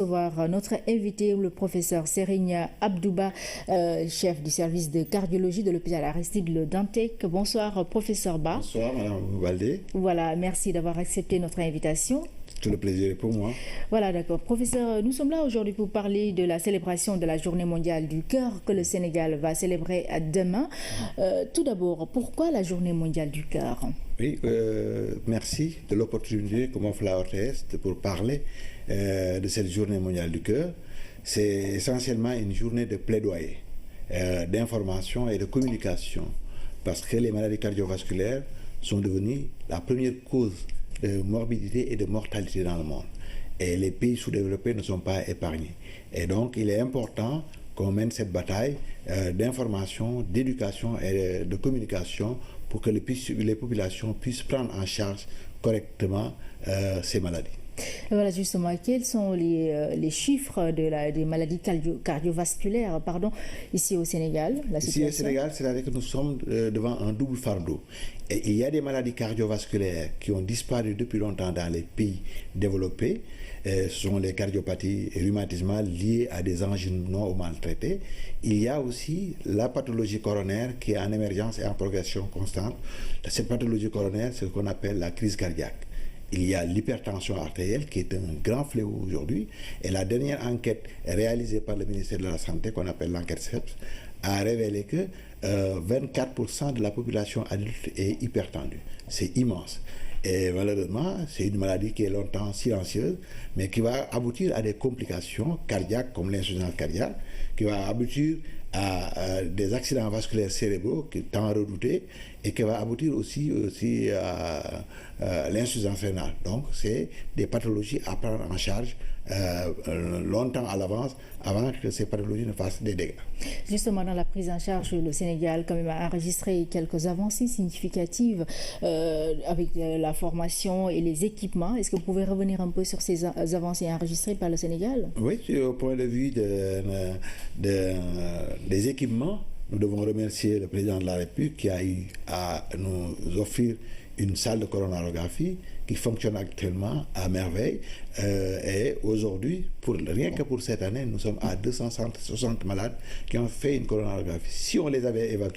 Recevoir notre invité, le professeur Serigne Abdouba, chef du service de cardiologie de l'hôpital Aristide Le Dantec. Bonsoir, professeur Ba. Bonsoir, Madame Valdé. Voilà, merci d'avoir accepté notre invitation. Tout le plaisir est pour moi. Voilà, d'accord. Professeur, nous sommes là aujourd'hui pour parler de la célébration de la Journée mondiale du cœur que le Sénégal va célébrer demain. Tout d'abord, pourquoi la Journée mondiale du cœur? Oui, merci de l'opportunité que m'offre la RTS pour parler de cette Journée mondiale du cœur. C'est essentiellement une journée de plaidoyer, d'information et de communication, parce que les maladies cardiovasculaires sont devenues la première cause de morbidité et de mortalité dans le monde. Et les pays sous-développés ne sont pas épargnés. Et donc, il est important qu'on mène cette bataille d'information, d'éducation et de communication pour que les populations puissent prendre en charge correctement ces maladies. Voilà, justement, quels sont les chiffres des maladies cardiovasculaires ici au Sénégal? Ici au Sénégal, c'est-à-dire que nous sommes devant un double fardeau. Et il y a des maladies cardiovasculaires qui ont disparu depuis longtemps dans les pays développés. Ce sont les cardiopathies rhumatismales liées à des angines non maltraitées. Il y a aussi la pathologie coronaire qui est en émergence et en progression constante. Cette pathologie coronaire, c'est ce qu'on appelle la crise cardiaque. Il y a l'hypertension artérielle qui est un grand fléau aujourd'hui. Et la dernière enquête réalisée par le ministère de la Santé, qu'on appelle l'enquête CEPS, a révélé que 24% de la population adulte est hypertendue. C'est immense. Et malheureusement, c'est une maladie qui est longtemps silencieuse, mais qui va aboutir à des complications cardiaques comme l'insuffisance cardiaque, qui va aboutir à des accidents vasculaires cérébraux qui sont tant redoutés et qui va aboutir aussi à l'insuffisance rénale. Donc, c'est des pathologies à prendre en charge longtemps à l'avance avant que ces pathologies ne fassent des dégâts. Justement, dans la prise en charge, le Sénégal quand même a enregistré quelques avancées significatives avec la formation et les équipements. Est-ce que vous pouvez revenir un peu sur ces avancées enregistrées par le Sénégal? Oui, au point de vue des équipements, nous devons remercier le président de la République qui a eu à nous offrir une salle de coronarographie qui fonctionne actuellement à merveille. Et aujourd'hui, rien que pour cette année, nous sommes à 260 malades qui ont fait une coronarographie. Si on les avait évacués